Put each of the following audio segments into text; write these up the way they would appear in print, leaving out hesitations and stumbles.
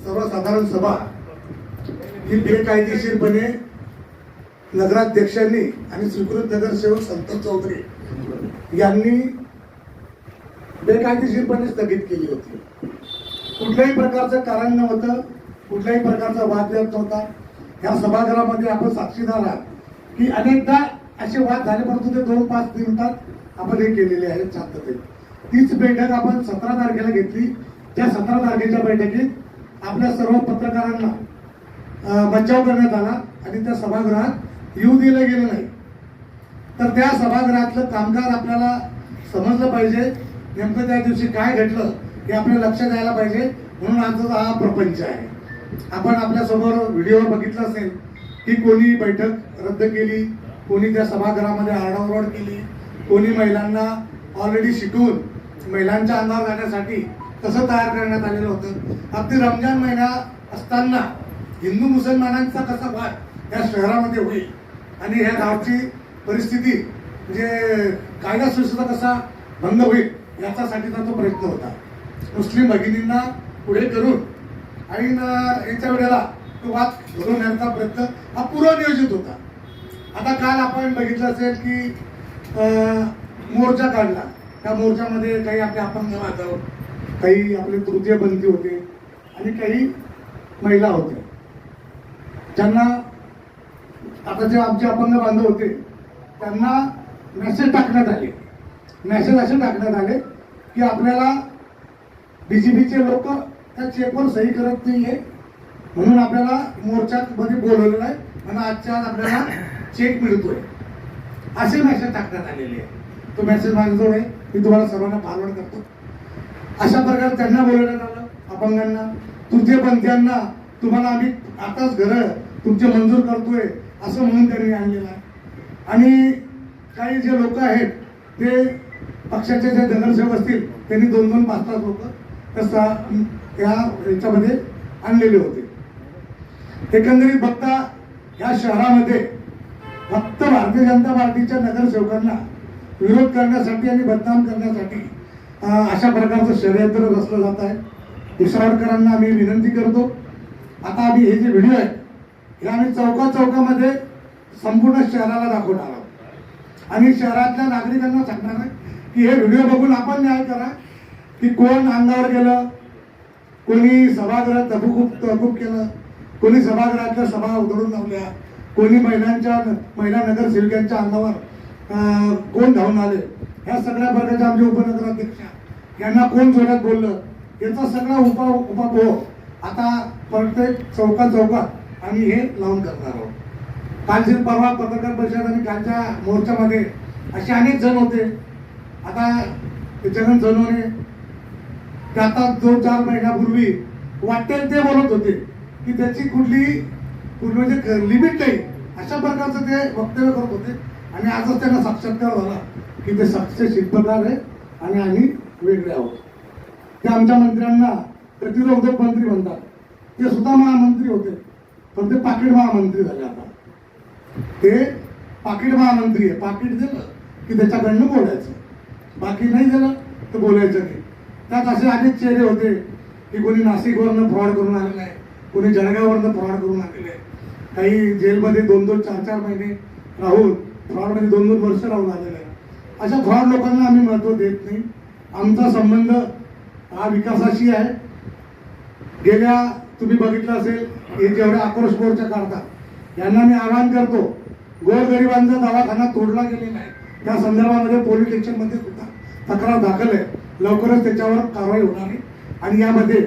सर्वसाधारण सभा ही बेकायदेशीरपणे नगराध्यक्षांनी आणि स्वीकृत नगरसेवक संतोष चौधरी यांनी बेकायदेशीरपणे स्थगित केली होती. कुठल्याही प्रकारचं कारण नव्हतं, कुठल्याही प्रकारचा वादविवाद नव्हता. या सभागृहामध्ये आपण साक्षीदार आहात की अनेकदा असे वाद झाले, परंतु ते 2-5 मिनिटात आपण हे केलेले आहेत शांततेत. तीच बैठक आपण 17 तारखेला घेतली. त्या 17 तारखेच्या बैठकीत आपल्या सर्व पत्रकारांना बचाव करण्यात आला आणि त्या सभागृहात येऊ दिलं गेलं नाही. तर त्या सभागृहातलं कामकाज आपल्याला समजलं पाहिजे, नेमकं त्या दिवशी काय घडलं हे आपल्याला लक्षात यायला पाहिजे. म्हणून आजचा हा प्रपंच आहे. आपण आपल्या समोर व्हिडिओ बघितला असेल की कोणी बैठक रद्द केली, कोणी त्या सभागृहामध्ये आरडाओरड केली, कोणी महिलांना ऑलरेडी शिकवून महिलांच्या अंगावर जाण्यासाठी कसं तयार करण्यात आलेलं होतं. अगदी रमजान महिना असताना हिंदू मुसलमानांचा कसा वाद या शहरामध्ये होईल आणि ह्या गावची परिस्थिती म्हणजे कायदा सुव्यवस्था कसा भंग होईल याच्यासाठीचा तो प्रयत्न होता. मुस्लिम भगिनींना पुढे करून आणि याच्या वेळेला तो वाद घडवण्याचा प्रयत्न हा पूर्वनियोजित होता. आता काल आपण बघितलं असेल की मोर्चा काढला. त्या मोर्चामध्ये काही आपले अपंग बांधव, काही आपले तृतीयपंथी होते आणि काही महिला होत्या, ज्यांना आता जे आमचे अपंग बांधव होते त्यांना मेसेज टाकण्यात आले. मेसेज असे टाकण्यात आले की आपल्याला BJPचे लोक त्या चेकवर सही करत नाहीये, म्हणून आपल्याला मोर्चात मध्ये बोलवलेलं आहे आणि आजच्या आज आपल्याला चेक मिळतोय, असे मेसेज टाकण्यात आलेले आहे. तो मेसेज माझ्याजवळ आहे, मी तुम्हाला सर्वांना फॉरवर्ड करतो. अशा प्रकारे त्यांना बोलवण्यात आलं. अपंगांना, तृतीयपंथीयांना तुम्हाला आम्ही आताच घरं तुमचे मंजूर करतोय असं म्हणून त्यांनी आणलेलं आहे. आणि काही जे लोक आहेत ते पक्षाचे जे नगरसेवक असतील त्यांनी 2-2, 5-5 लोक तसा त्या याच्यामध्ये आणलेले होते. एकंदरीत बघता या शहरामध्ये फक्त भारतीय जनता पार्टीच्या नगरसेवकांना विरोध करण्यासाठी आणि बदनाम करण्यासाठी अशा प्रकारचं षडयंत्र रचलं जात आहे. विश्रावडकरांना आम्ही विनंती करतो, आता आम्ही हे जे व्हिडिओ आहेत हे आम्ही चौकामध्ये संपूर्ण शहराला दाखवणार आहोत आणि शहरातल्या नागरिकांना सांगणार आहे की हे व्हिडिओ बघून आपण न्याय करा की कोण अंगावर गेलं, कोणी सभागृहात तहकूब केलं, कोणी सभागृहातल्या सभा उघडून लावल्या, कोणी महिला नगरसेविकांच्या अंगावर कोण धावून आले, ह्या सगळ्या प्रकारच्या आमचे उपनगराध्यक्ष यांना कोण जोरात बोललं, याचा सगळा उपापोह आता प्रत्येक चौकात आम्ही हे लावून करणार आहोत. कालची परवा पत्रकार परिषद आणि कालच्या मोर्चामध्ये असे अनेक जण होते. आता जगन जनोने ते आता 2-4 महिन्यापूर्वी वाटेल ते बोलत होते की त्याची कुठली म्हणजे लिमिट नाही, अशा प्रकारचं ते वक्तव्य करत होते. आणि आजच त्यांना साक्षात्कार झाला की ते सत्य शिल्पकार आहे आणि आम्ही वेगळे आहोत. ते आमच्या मंत्र्यांना प्रतिरोधक मंत्री म्हणतात. ते सुद्धा महामंत्री होते पण ते पाकीट महामंत्री झाले. आता ते पाकीट महामंत्री आहे. पाकीट दिलं की त्याच्याकडनं बोलायचं, बाकी नाही दिलं तर बोलायचं नाही. त्यात असे अनेक चेहरे होते की कोणी नाशिकवरनं फ्रॉड करून आलेलं आहे, कोणी जळगाववरनं फ्रॉड करून आलेले आहे, काही जेलमध्ये 2-2, 4-4 महिने राहून फ्रॉडमध्ये 2-2 वर्ष राहून आलेले आहे. अशा फ्रॉड लोकांना आम्ही महत्त्व देत नाही. आमचा संबंध हा विकासाशी आहे. गेल्या तुम्ही बघितलं असेल हे जेवढ्या आक्रोश मोर्चा काढतात यांना मी आवाहन करतो, गोरगरिबांचा दवाखाना तोडला गेलेला आहे, त्या संदर्भामध्ये पोलीस स्टेशनमध्ये सुद्धा तक्रार दाखल आहे. लवकरच त्याच्यावर कारवाई होणार आहे आणि यामध्ये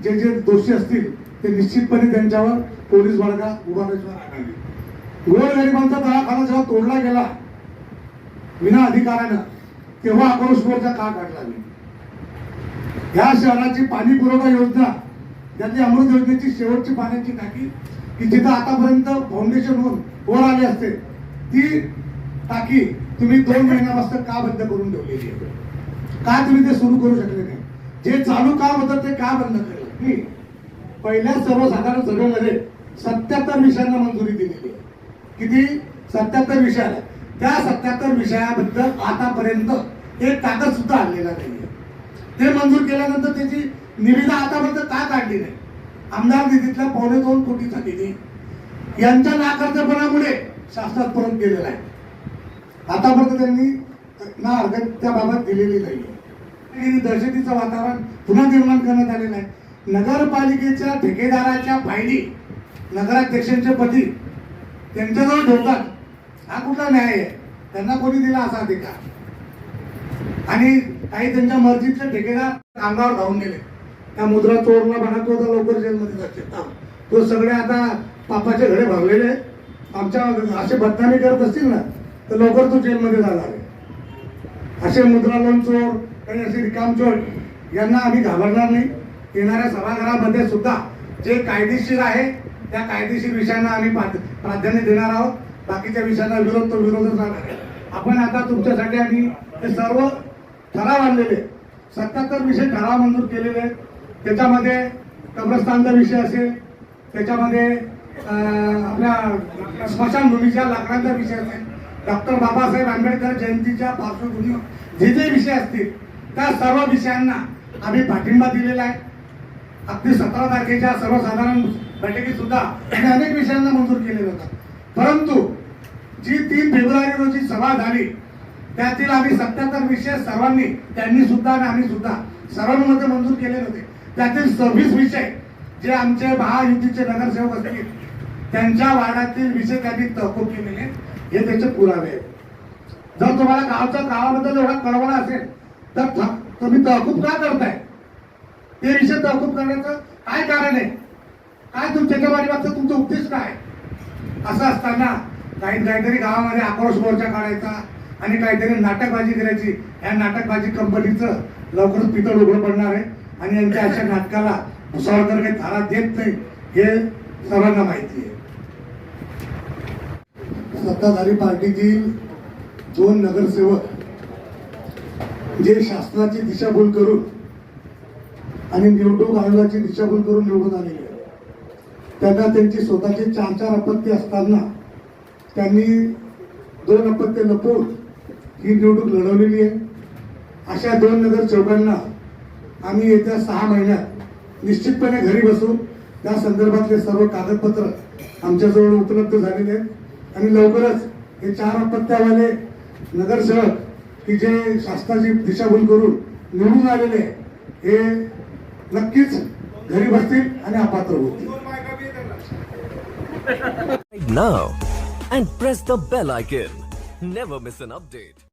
जे जे दोषी असतील ते निश्चितपणे त्यांच्यावर पोलीस बळगा उभारण्याची आणावी. गोरगरिबांचा दवाखाना जेव्हा तोडला गेला विना अधिकारानं तेव्हा आक्रोश मोर्चा का काढला नाही? या शहराची पाणी पुरवठा योजना, ज्यातली अमृत योजनेची शेवटची पाण्याची टाकी की जिथं आतापर्यंत फाउंडेशन होऊन वर आले असते, ती टाकी तुम्ही 2 महिन्यापासून का बंद करून ठेवलेली आहे? का तुम्ही ते सुरू करू शकले नाही? जे चालू काम होतं ते का बंद केलं नाही? पहिल्या सर्वसाधारण सभेमध्ये 77 विषयांना मंजुरी दिलेली आहे. किती? 77 विषय आले. त्या 77 विषयाबद्दल आतापर्यंत एक कागद सुद्धा आणलेला नाहीये. ते मंजूर केल्यानंतर त्याची निविदा आतापर्यंत का काढली नाही? आमदार निधीतल्या 2.25 कोटीचा निधी यांच्या नाकर्तेपणामुळे शासनात परत गेलेला आहे. आतापर्यंत त्यांनी ना अर्घ्य त्याबाबत दिलेली नाहीये. दहशतीचं वातावरण पुन्हा निर्माण करण्यात आलेलं आहे. नगरपालिकेच्या ठेकेदाराच्या फायली नगराध्यक्षांचे पती त्यांच्याजवळ ठेवतात. हा कुठला न्याय आहे? त्यांना कोणी दिला असा अधिकार? आणि काही त्यांच्या मर्जीतले ठेकेदार कामावर धावून गेले. त्या मुद्रा चोरला म्हणा तो आता लवकर जेलमध्ये जाते. तो सगळे आता पापाचे घडे भरलेले आहेत. आमच्या असे बदनामी करत असतील ना तर लवकर तो जेलमध्ये जाणार आहे. असे मुद्रा लोन चोर काही असे रिकाम चोर यांना आम्ही घाबरणार नाही. येणाऱ्या सभागृहामध्ये सुद्धा जे कायदेशीर आहे त्या कायदेशीर विषयांना आम्ही प्राधान्य देणार आहोत. बाकीच्या विषयांना विरोध तो विरोधच राहणार आहे. आपण आता तुमच्यासाठी आम्ही हे सर्व ठराव आणलेले 77 विषय ठराव मंजूर केलेले आहेत. त्याच्यामध्ये कब्रस्तानचा विषय असेल, त्याच्यामध्ये आपल्या स्मशानभूमीच्या लाकडांचा विषय असेल, डॉक्टर बाबासाहेब आंबेडकर जयंतीच्या पार्श्वभूमीवर जे जे विषय असतील त्या सर्व विषयांना आम्ही पाठिंबा दिलेला आहे. अगदी 17 तारखेच्या सर्वसाधारण बैठकीत सुद्धा आम्ही अनेक विषयांना मंजूर केलेलं होतं. परंतु जी 3 फेब्रुवारी रोजी सभा झाली त्यातील आम्ही 77 विषय सर्वांनी, त्यांनी सुद्धा आणि आम्ही सुद्धा सर्वांमध्ये मंजूर केलेले होते. त्यातील 26 विषय जे आमचे महायुतीचे नगरसेवक असतील त्यांच्या वार्डातील विषय त्यांनी तहकूब केलेले हे त्याचे पुरावे आहेत. जर तुम्हाला गावाबद्दल एवढा कळवळा असेल तर तुम्ही तहकूब का करताय? ते विषय तहकूब करण्याचं काय कारण आहे? काय त्याच्या पाठीमागचा तुमचा उद्देश काय? असं असताना काहीतरी गावामध्ये आक्रोश मोर्चा काढायचा आणि काहीतरी नाटकबाजी करायची. या नाटकबाजी कंपनीचं लवकरच पितळ उघडं पडणार आहे आणि यांच्या अशा नाटकाला भुसावळकर काही थारा देत नाही हे सर्वांना माहिती आहे. सत्ताधारी पार्टीतील 2 नगरसेवक जे शासनाची दिशाभूल करून आणि निवडणूक आयोगाची दिशाभूल करून निवडून आलेले त्यांना त्यांची स्वतःची 4 अपत्य असताना त्यांनी 2 अपत्य लपवून ही निवडणूक लढवलेली आहे. अशा 2 नगरसेवकांना आम्ही येत्या 6 महिन्यात निश्चितपणे घरी बसू. त्या संदर्भातले सर्व कागदपत्र आमच्याजवळ उपलब्ध झालेले आहेत आणि लवकरच हे 4 अपत्यावाले नगरसेवक की जे शासनाची दिशाभूल करून निवडून आलेले हे नक्कीच घरी बसतील आणि अपात्र होतील. Now and press the bell icon. Never miss an update.